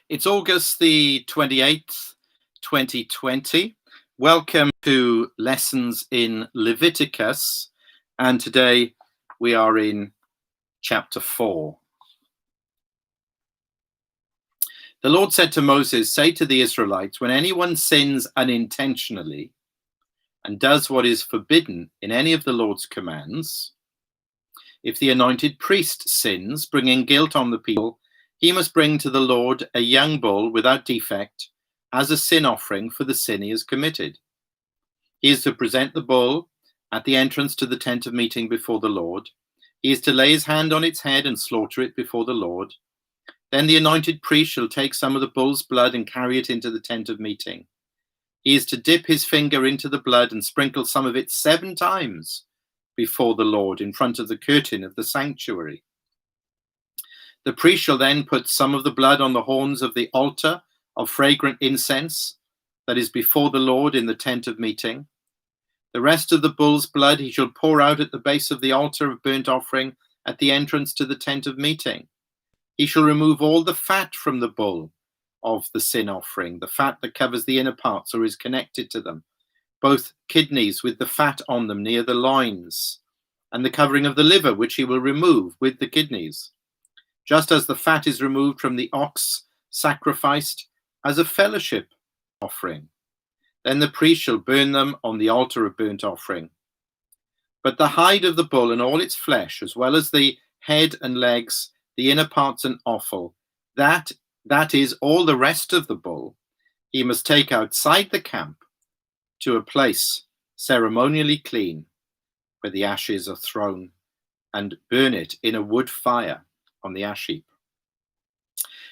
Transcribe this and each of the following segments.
It's August the 28th, 2020. Welcome to Lessons in Leviticus, and today we are in chapter 4. The Lord said to Moses, "Say to the Israelites, when anyone sins unintentionally and does what is forbidden in any of the Lord's commands, if the anointed priest sins, bringing guilt on the people, he must bring to the Lord a young bull without defect as a sin offering for the sin he has committed. He is to present the bull at the entrance to the tent of meeting before the Lord. He is to lay his hand on its head and slaughter it before the Lord. Then the anointed priest shall take some of the bull's blood and carry it into the tent of meeting. He is to dip his finger into the blood and sprinkle some of it 7 times before the Lord in front of the curtain of the sanctuary. The priest shall then put some of the blood on the horns of the altar of fragrant incense that is before the Lord in the tent of meeting. The rest of the bull's blood he shall pour out at the base of the altar of burnt offering at the entrance to the tent of meeting. He shall remove all the fat from the bull of the sin offering, the fat that covers the inner parts or is connected to them, both kidneys with the fat on them near the loins, and the covering of the liver, which he will remove with the kidneys, just as the fat is removed from the ox sacrificed as a fellowship offering. Then the priest shall burn them on the altar of burnt offering. But the hide of the bull and all its flesh, as well as the head and legs, the inner parts and offal, that is all the rest of the bull, he must take outside the camp to a place ceremonially clean, where the ashes are thrown, and burn it in a wood fire on the ash heap.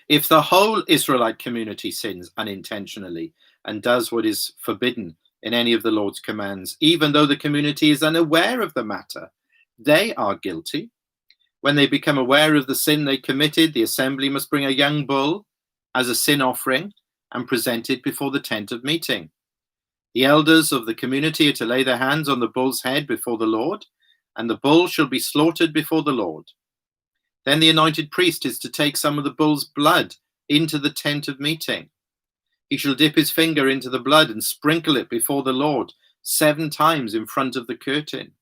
If the whole Israelite community sins unintentionally and does what is forbidden in any of the Lord's commands, even though the community is unaware of the matter, they are guilty. When they become aware of the sin they committed, the assembly must bring a young bull as a sin offering and present it before the tent of meeting. The elders of the community are to lay their hands on the bull's head before the Lord, and the bull shall be slaughtered before the Lord. Then the anointed priest is to take some of the bull's blood into the tent of meeting. He shall dip his finger into the blood and sprinkle it before the Lord 7 times in front of the curtain.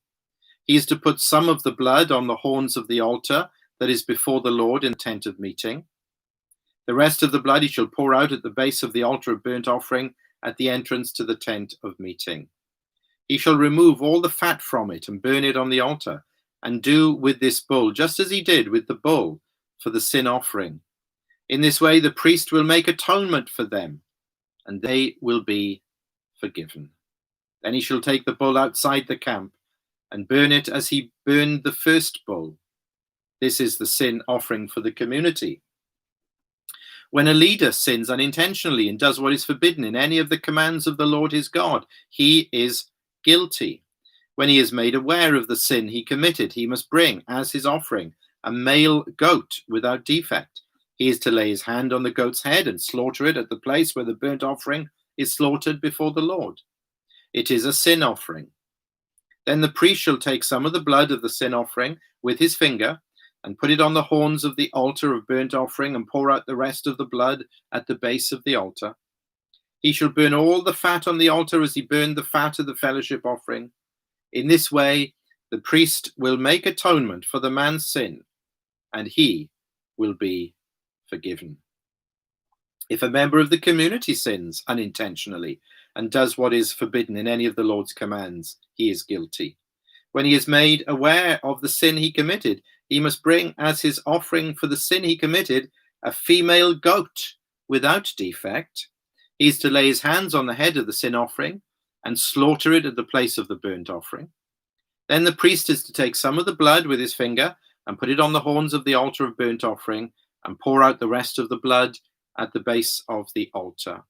He is to put some of the blood on the horns of the altar that is before the Lord in the tent of meeting. The rest of the blood he shall pour out at the base of the altar of burnt offering at the entrance to the tent of meeting. He shall remove all the fat from it and burn it on the altar, and do with this bull just as he did with the bull for the sin offering. In this way the priest will make atonement for them, and they will be forgiven. Then he shall take the bull outside the camp and burn it as he burned the first bull. This is the sin offering for the community. When a leader sins unintentionally and does what is forbidden in any of the commands of the Lord his God, he is guilty. When he is made aware of the sin he committed, he must bring as his offering a male goat without defect. He is to lay his hand on the goat's head and slaughter it at the place where the burnt offering is slaughtered before the Lord. It is a sin offering. Then the priest shall take some of the blood of the sin offering with his finger and put it on the horns of the altar of burnt offering and pour out the rest of the blood at the base of the altar. He shall burn all the fat on the altar as he burned the fat of the fellowship offering. In this way, the priest will make atonement for the man's sin, and he will be forgiven. If a member of the community sins unintentionally and does what is forbidden in any of the Lord's commands, he is guilty. When he is made aware of the sin he committed, he must bring as his offering for the sin he committed a female goat without defect. He is to lay his hands on the head of the sin offering and slaughter it at the place of the burnt offering. Then the priest is to take some of the blood with his finger and put it on the horns of the altar of burnt offering and pour out the rest of the blood at the base of the altar.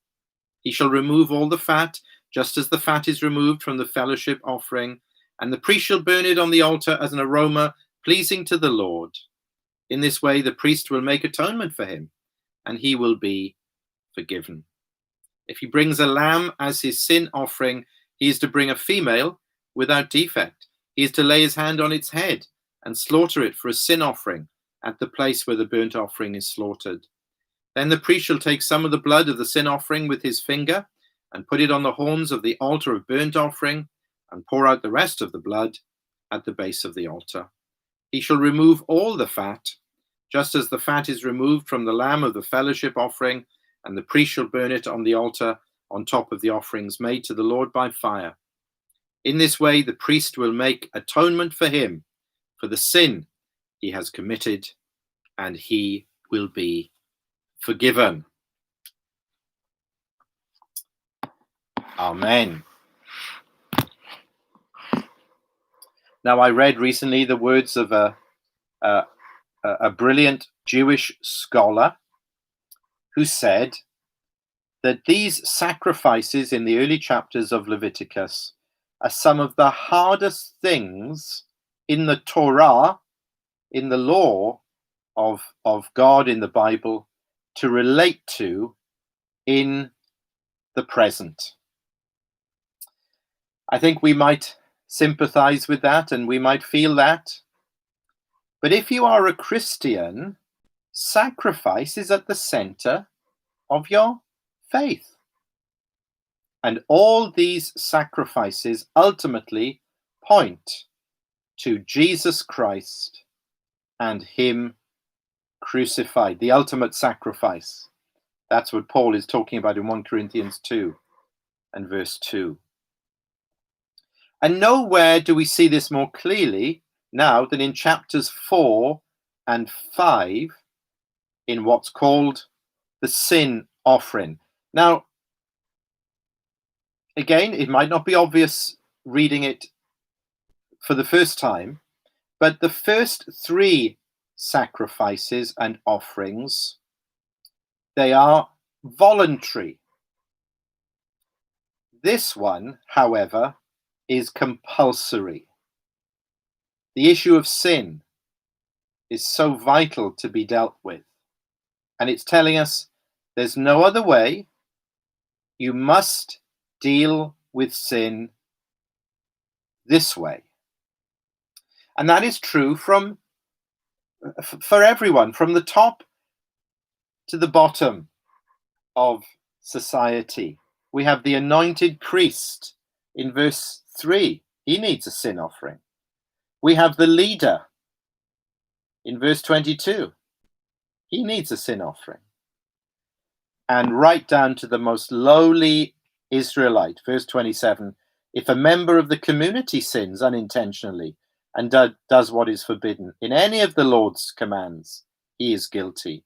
He shall remove all the fat, just as the fat is removed from the fellowship offering, and the priest shall burn it on the altar as an aroma pleasing to the Lord. In this way the priest will make atonement for him, and he will be forgiven. If he brings a lamb as his sin offering, he is to bring a female without defect. He is to lay his hand on its head and slaughter it for a sin offering at the place where the burnt offering is slaughtered. Then the priest shall take some of the blood of the sin offering with his finger and put it on the horns of the altar of burnt offering and pour out the rest of the blood at the base of the altar. He shall remove all the fat, just as the fat is removed from the lamb of the fellowship offering, and the priest shall burn it on the altar on top of the offerings made to the Lord by fire. In this way, the priest will make atonement for him for the sin he has committed, and he will be forgiven. Amen. Now, I read recently the words of a brilliant Jewish scholar who said that these sacrifices in the early chapters of Leviticus are some of the hardest things in the Torah, in the law of God in the Bible, to relate to in the present. I think we might sympathize with that and we might feel that. But if you are a Christian, sacrifice is at the center of your faith. And all these sacrifices ultimately point to Jesus Christ and him crucified, the ultimate sacrifice. That's what Paul is talking about in 1 Corinthians 2 and verse 2. And nowhere do we see this more clearly now than in chapters 4 and 5 in what's called the sin offering. Now, again, it might not be obvious reading it for the first time, but the first 3 sacrifices and offerings, they are voluntary. This one, however, is compulsory. The issue of sin is so vital to be dealt with. And it's telling us there's no other way. You must deal with sin this way. And that is true for everyone, from the top to the bottom of society. We have the anointed priest in verse 3. He needs a sin offering. We have the leader in verse 22. He needs a sin offering. And right down to the most lowly Israelite, verse 27, if a member of the community sins unintentionally and does what is forbidden in any of the Lord's commands, he is guilty.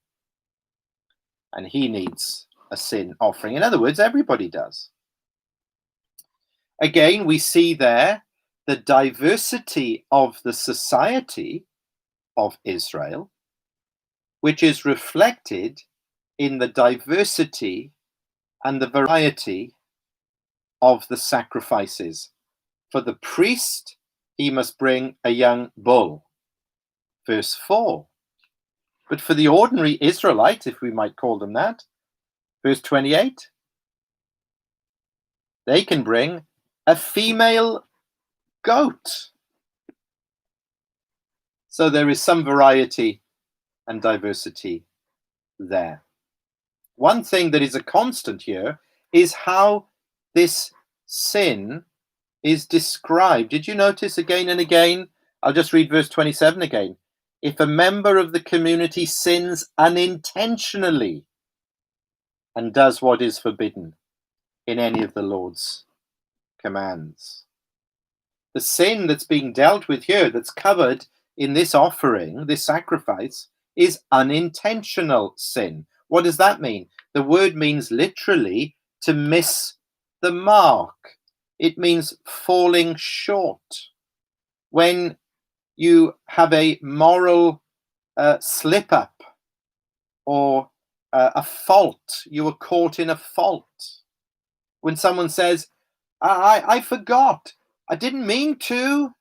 And he needs a sin offering. In other words, everybody does. Again, we see there the diversity of the society of Israel, which is reflected in the diversity and the variety of the sacrifices. For the priest, he must bring a young bull. Verse 4. But for the ordinary Israelite, if we might call them that, verse 28, they can bring a female goat. So there is some variety and diversity there. One thing that is a constant here is how this sin is described. Did you notice again and again? I'll just read verse 27 again. If a member of the community sins unintentionally and does what is forbidden in any of the Lord's commands. The sin that's being dealt with here, that's covered in this offering, this sacrifice, is unintentional sin. What does that mean? The word means literally to miss the mark. It means falling short. When you have a moral slip up or a fault, you were caught in a fault. When someone says, I forgot, I didn't mean to.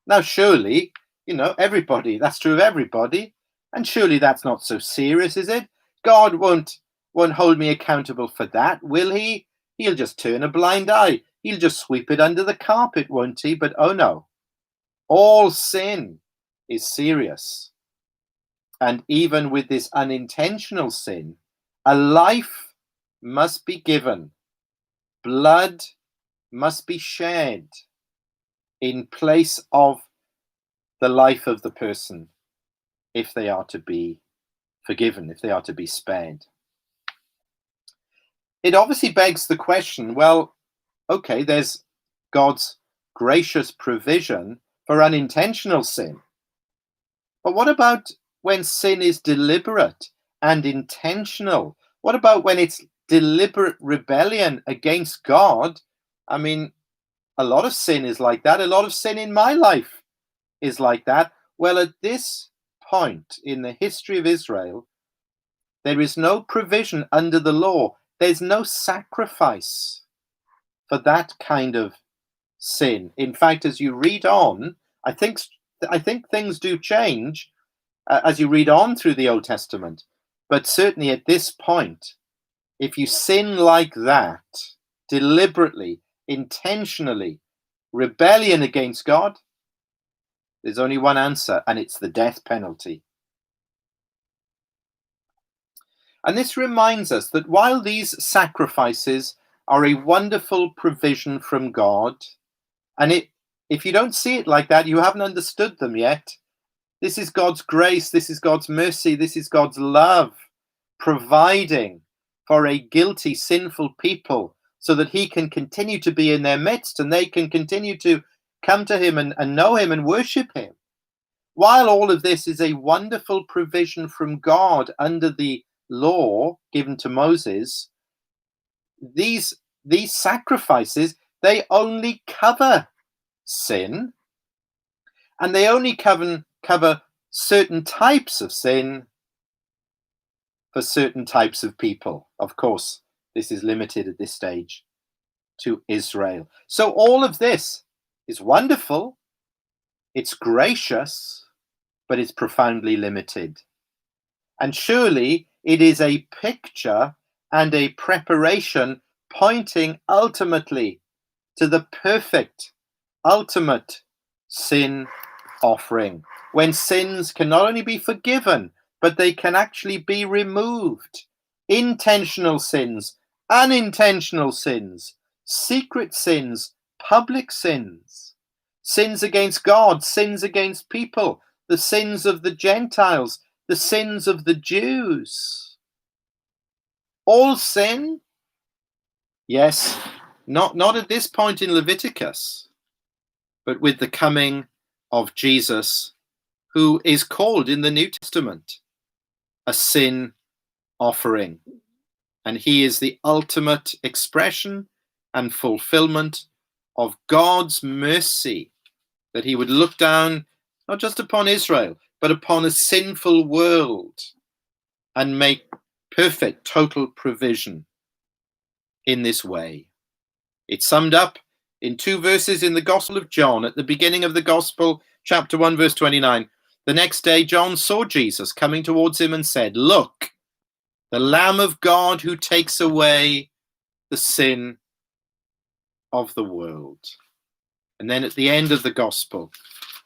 Now, surely, everybody, that's true of everybody. And surely that's not so serious, is it? God won't hold me accountable for that, will he? He'll just turn a blind eye. He'll just sweep it under the carpet, won't he? But oh no, all sin is serious. And even with this unintentional sin, a life must be given, blood must be shed in place of the life of the person if they are to be forgiven, if they are to be spared. It obviously begs the question, well, okay, there's God's gracious provision for unintentional sin. But what about when sin is deliberate and intentional? What about when it's deliberate rebellion against God? I mean, a lot of sin is like that. A lot of sin in my life is like that. Well, at this point in the history of Israel, there is no provision under the law. There's no sacrifice for that kind of sin. In fact, as you read on, I think things do change as you read on through the Old Testament. But certainly at this point, if you sin like that, deliberately, intentionally, rebellion against God, there's only one answer, and it's the death penalty. And this reminds us that while these sacrifices are a wonderful provision from God, and if you don't see it like that, you haven't understood them yet. This is God's grace, this is God's mercy, this is God's love, providing for a guilty, sinful people so that he can continue to be in their midst and they can continue to come to him and know him and worship him. While all of this is a wonderful provision from God under the law given to Moses, these sacrifices, they only cover sin, and they only cover certain types of sin for certain types of people. Of course, this is limited at this stage to Israel. So all of this is wonderful, it's gracious, but it's profoundly limited. And surely it is a picture and a preparation pointing ultimately to the perfect, ultimate sin offering, when sins can not only be forgiven, but they can actually be removed. Intentional sins, unintentional sins, secret sins, public sins, sins against God, sins against people, the sins of the Gentiles, the sins of the Jews. All sin? Yes, not at this point in Leviticus, but with the coming of Jesus, who is called in the New Testament a sin offering. And he is the ultimate expression and fulfillment of God's mercy, that he would look down not just upon Israel, but upon a sinful world and make perfect, total provision in this way. It's summed up in 2 verses in the Gospel of John, at the beginning of the Gospel, chapter 1, verse 29. The next day, John saw Jesus coming towards him and said, "Look, the Lamb of God who takes away the sin of the world." And then at the end of the Gospel,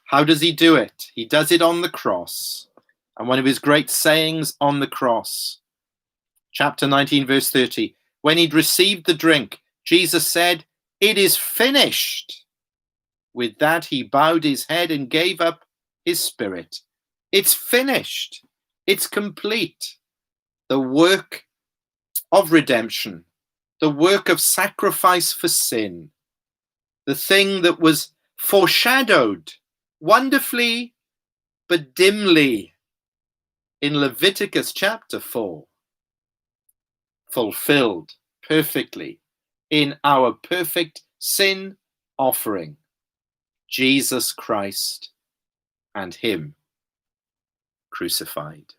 how does he do it? He does it on the cross. And one of his great sayings on the cross, chapter 19, verse 30, when he'd received the drink, Jesus said, "It is finished." With that, he bowed his head and gave up his spirit. It's finished. It's complete. The work of redemption, the work of sacrifice for sin, the thing that was foreshadowed wonderfully but dimly in Leviticus chapter 4, fulfilled perfectly in our perfect sin offering, Jesus Christ and him crucified.